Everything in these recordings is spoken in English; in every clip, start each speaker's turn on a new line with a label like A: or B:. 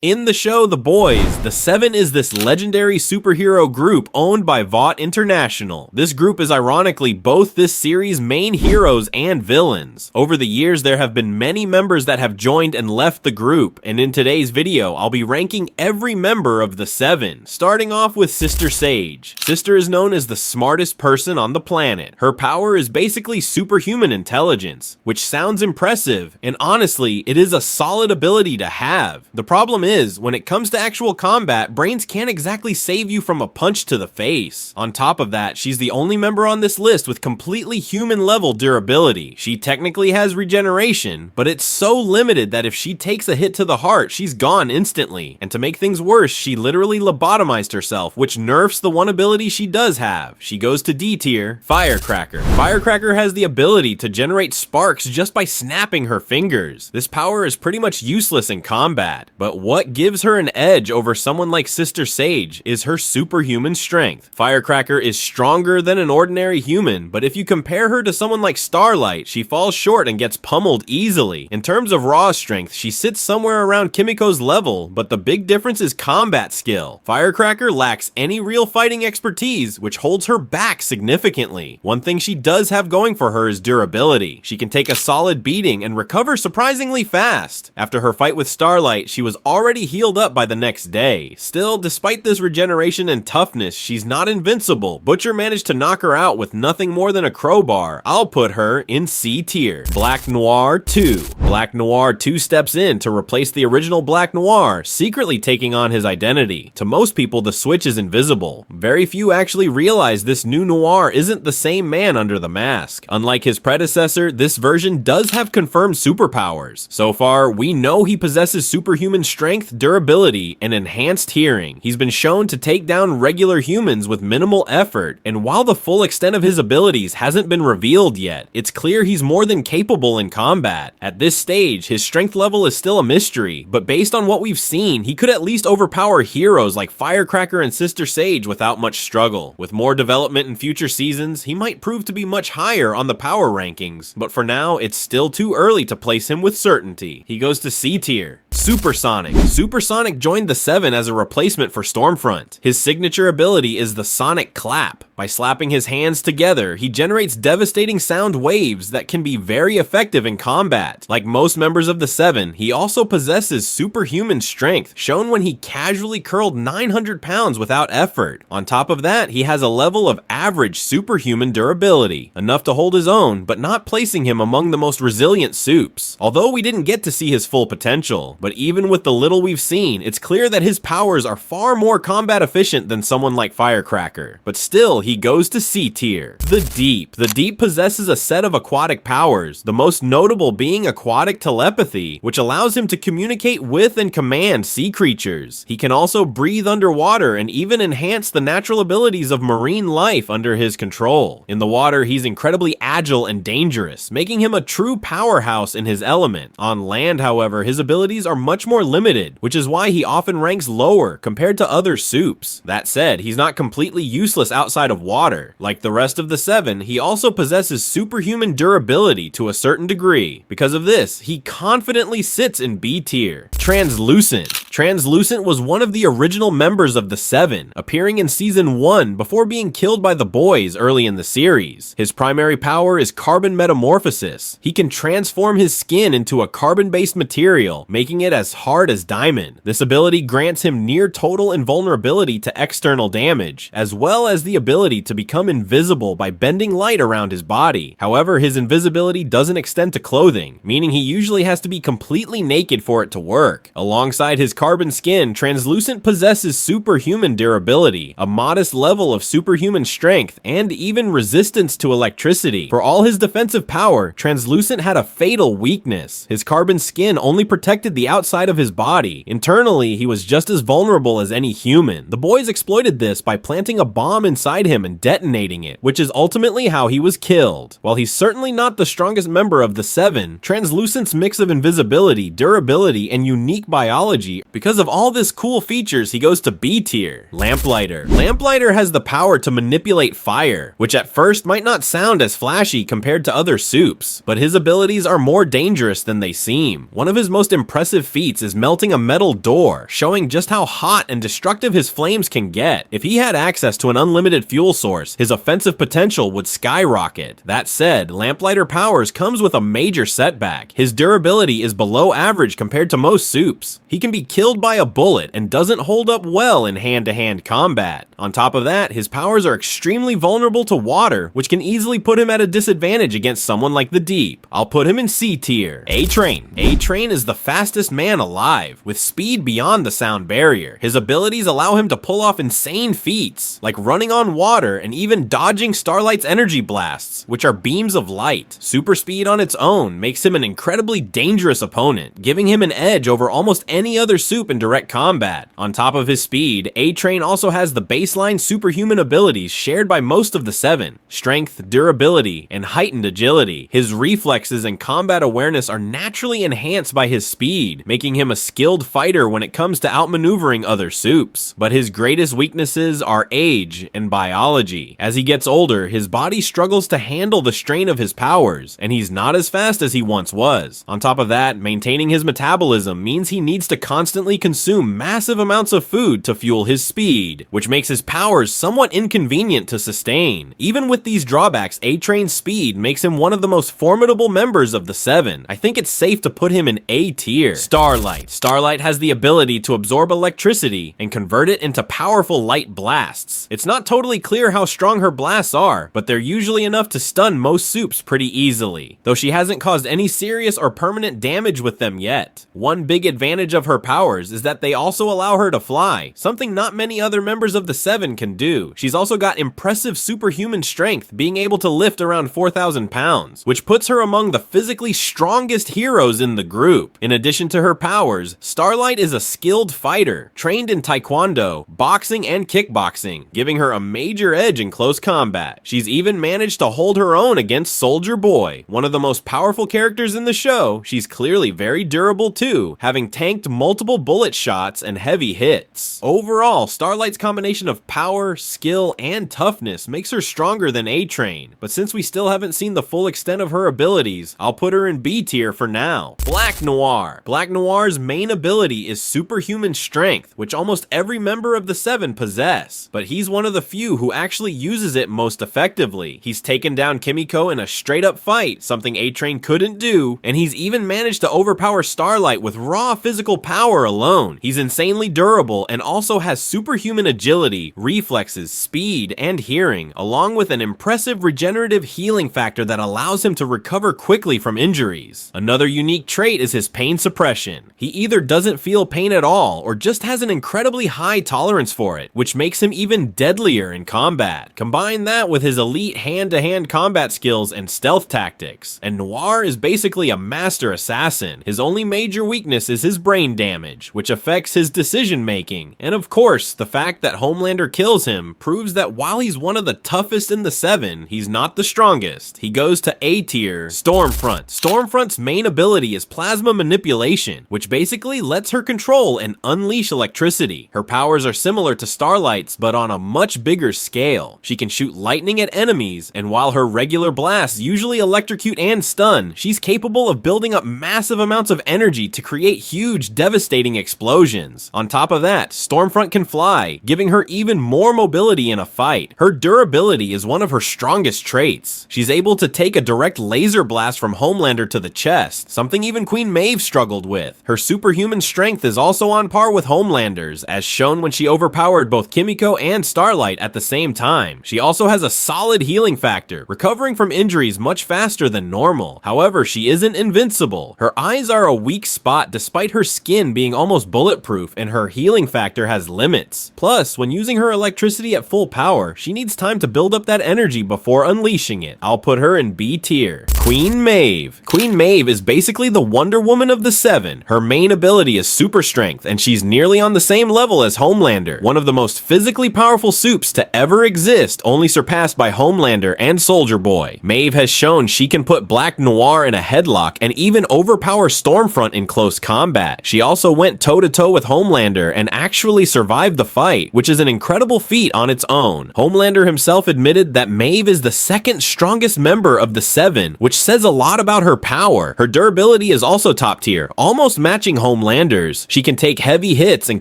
A: In the show The Boys, the Seven is this legendary superhero group owned by Vought International. This group is ironically both this series' main heroes and villains. Over the years, there have been many members that have joined and left the group, and in today's video, I'll be ranking every member of the Seven, starting off with Sister Sage. Sister is known as the smartest person on the planet. Her power is basically superhuman intelligence, which sounds impressive, and honestly, it is a solid ability to have. The problem is, when it comes to actual combat, brains can't exactly save you from a punch to the face. On top of that, she's the only member on this list with completely human level durability. She technically has regeneration, but it's so limited that if she takes a hit to the heart, she's gone instantly. And to make things worse, she literally lobotomized herself, which nerfs the one ability she does have. She goes to D tier, Firecracker. Firecracker has the ability to generate sparks just by snapping her fingers. This power is pretty much useless in combat, but what gives her an edge over someone like Sister Sage is her superhuman strength. Firecracker is stronger than an ordinary human, but if you compare her to someone like Starlight, she falls short and gets pummeled easily. In terms of raw strength, she sits somewhere around Kimiko's level, but the big difference is combat skill. Firecracker lacks any real fighting expertise, which holds her back significantly. One thing she does have going for her is durability. She can take a solid beating and recover surprisingly fast. After her fight with Starlight, she was already healed up by the next day. Still, despite this regeneration and toughness, she's not invincible. Butcher managed to knock her out with nothing more than a crowbar. I'll put her in C tier. Black Noir 2. Black Noir 2 steps in to replace the original Black Noir, secretly taking on his identity. To most people, the switch is invisible. Very few actually realize this new Noir isn't the same man under the mask. Unlike his predecessor, this version does have confirmed superpowers. So far, we know he possesses superhuman strength, durability, and enhanced hearing. He's been shown to take down regular humans with minimal effort, and while the full extent of his abilities hasn't been revealed yet, it's clear he's more than capable in combat. At this stage, his strength level is still a mystery, but based on what we've seen, he could at least overpower heroes like Firecracker and Sister Sage without much struggle. With more development in future seasons, he might prove to be much higher on the power rankings, but for now, it's still too early to place him with certainty. He goes to C tier. Supersonic. Supersonic joined the Seven as a replacement for Stormfront. His signature ability is the Sonic Clap. By slapping his hands together, he generates devastating sound waves that can be very effective in combat. Like most members of the Seven, he also possesses superhuman strength, shown when he casually curled 900 pounds without effort. On top of that, he has a level of average superhuman durability, enough to hold his own, but not placing him among the most resilient supes. Although we didn't get to see his full potential, but even with the little we've seen, it's clear that his powers are far more combat efficient than someone like Firecracker. But still, he goes to C tier. The Deep. The Deep possesses a set of aquatic powers, the most notable being aquatic telepathy, which allows him to communicate with and command sea creatures. He can also breathe underwater and even enhance the natural abilities of marine life under his control. In the water, he's incredibly agile and dangerous, making him a true powerhouse in his element. On land, however, his abilities are much more limited, which is why he often ranks lower compared to other supes. That said, he's not completely useless outside of water. Like the rest of the Seven, he also possesses superhuman durability to a certain degree. Because of this, he confidently sits in B tier. Translucent. Translucent was one of the original members of the Seven, appearing in season 1 before being killed by the Boys early in the series. His primary power is carbon metamorphosis. He can transform his skin into a carbon-based material, making it as hard as diamond. This ability grants him near total invulnerability to external damage, as well as the ability to become invisible by bending light around his body. However, his invisibility doesn't extend to clothing, meaning he usually has to be completely naked for it to work. Alongside his carbon skin, Translucent possesses superhuman durability, a modest level of superhuman strength, and even resistance to electricity. For all his defensive power, Translucent had a fatal weakness. His carbon skin only protected the outside of his body. Internally, he was just as vulnerable as any human. The Boys exploited this by planting a bomb inside him and detonating it, which is ultimately how he was killed. While he's certainly not the strongest member of the Seven, Translucent's mix of invisibility, durability, and unique biology Because of all this cool features, he goes to B tier. Lamplighter. Lamplighter has the power to manipulate fire, which at first might not sound as flashy compared to other supes, but his abilities are more dangerous than they seem. One of his most impressive feats is melting a metal door, showing just how hot and destructive his flames can get. If he had access to an unlimited fuel source, his offensive potential would skyrocket. That said, Lamplighter powers comes with a major setback. His durability is below average compared to most supes. He can be killed by a bullet and doesn't hold up well in hand-to-hand combat. On top of that, his powers are extremely vulnerable to water, which can easily put him at a disadvantage against someone like the Deep. I'll put him in C tier. A-Train. A-Train is the fastest man alive, with speed beyond the sound barrier. His abilities allow him to pull off insane feats, like running on water and even dodging Starlight's energy blasts, which are beams of light. Super speed on its own makes him an incredibly dangerous opponent, giving him an edge over almost any other supe in direct combat. On top of his speed, A-Train also has the baseline superhuman abilities shared by most of the seven: strength, durability, and heightened agility. His reflexes and combat awareness are naturally enhanced by his speed, making him a skilled fighter when it comes to outmaneuvering other supes. But his greatest weaknesses are age and biology. As he gets older, his body struggles to handle the strain of his powers, and he's not as fast as he once was. On top of that, maintaining his metabolism means he needs to constantly consume massive amounts of food to fuel his speed, which makes his powers somewhat inconvenient to sustain. Even with these drawbacks, A-Train's speed makes him one of the most formidable members of the seven. I think it's safe to put him in A tier. Starlight. Starlight has the ability to absorb electricity and convert it into powerful light blasts. It's not totally clear how strong her blasts are, but they're usually enough to stun most supes pretty easily, though she hasn't caused any serious or permanent damage with them yet. One big advantage of her powers is that they also allow her to fly, something not many other members of the seven can do. She's also got impressive superhuman strength, being able to lift around 4,000 pounds, which puts her among the physically strongest heroes in the group. In addition to her powers, Starlight is a skilled fighter, trained in taekwondo, boxing, and kickboxing, giving her a major edge in close combat. She's even managed to hold her own against Soldier Boy, one of the most powerful characters in the show. She's clearly very durable too, having tanked multiple bullet shots and heavy hits. Overall, Starlight's combination of power, skill, and toughness makes her stronger than A-Train, but since we still haven't seen the full extent of her abilities, I'll put her in B tier for now. Black Noir. Black Noir's main ability is superhuman strength, which almost every member of the seven possess, but he's one of the few who actually uses it most effectively. He's taken down Kimiko in a straight up fight, something A-Train couldn't do, and he's even managed to overpower Starlight with raw physical power alone. He's insanely durable and also has superhuman agility, reflexes, speed, and hearing, along with an impressive regenerative healing factor that allows him to recover quickly from injuries. Another unique trait is his pain suppression. He either doesn't feel pain at all or just has an incredibly high tolerance for it, which makes him even deadlier in combat. Combine that with his elite hand-to-hand combat skills and stealth tactics, and Noir is basically a master assassin. His only major weakness is his brain damage, which affects his decision making, and of course, the fact that Homelander kills him proves that while he's one of the toughest in the seven, he's not the strongest. He goes to A tier. Stormfront. Stormfront's main ability is plasma manipulation, which basically lets her control and unleash electricity. Her powers are similar to Starlight's, but on a much bigger scale. She can shoot lightning at enemies, and while her regular blasts usually electrocute and stun, she's capable of building up massive amounts of energy to create huge, devastating explosions. On top of that, Stormfront can fly, giving her even more mobility in a fight. Her durability is one of her strongest traits. She's able to take a direct laser blast from Homelander to the chest, something even Queen Maeve struggled with. Her superhuman strength is also on par with Homelander's, as shown when she overpowered both Kimiko and Starlight at the same time. She also has a solid healing factor, recovering from injuries much faster than normal. However, she isn't invincible. Her eyes are a weak spot despite her skin being almost bulletproof, and her healing factor has limits. Plus, when using her electricity at full power, she needs time to build up that energy before unleashing it. I'll put her in B tier. Queen Maeve. Queen Maeve is basically the Wonder Woman of the seven. Her main ability is super strength, and she's nearly on the same level as Homelander, one of the most physically powerful supes to ever exist, only surpassed by Homelander and Soldier Boy. Maeve has shown she can put Black Noir in a headlock and even overpower Stormfront in close combat. She also went toe-to-toe with Homelander and actually survived the fight, which is an incredible feat on its own. Homelander himself admitted that Maeve is the second strongest member of the Seven, which says a lot about her power. Her durability is also top tier, almost matching Homelander's. She can take heavy hits and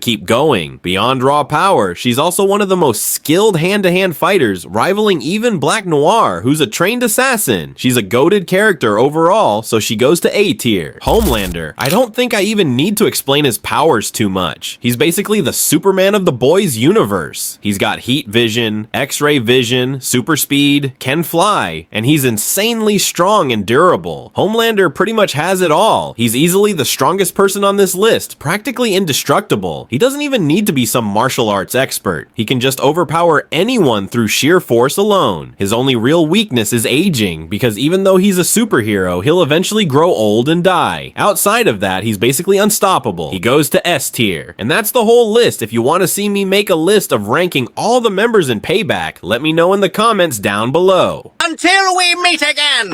A: keep going. Beyond raw power, she's also one of the most skilled hand-to-hand fighters, rivaling even Black Noir, who's a trained assassin. She's a goated character overall, so she goes to A tier. Homelander, I don't think I even need to explain his powers too much. He's basically the Superman of the boys universe. He's got heat vision, X-ray vision, super speed, can fly, and he's insanely strong and durable. Homelander pretty much has it all. He's easily the strongest person on this list, practically indestructible. He doesn't even need to be some martial arts expert. He can just overpower anyone through sheer force alone. His only real weakness is aging, because even though he's a superhero, he'll eventually grow old and die. Outside of that, he's basically unstoppable. He goes to S tier. And that's the whole list. If you want to see me make a list of ranking all the members in Payback, let me know in the comments down below.
B: Until we meet again!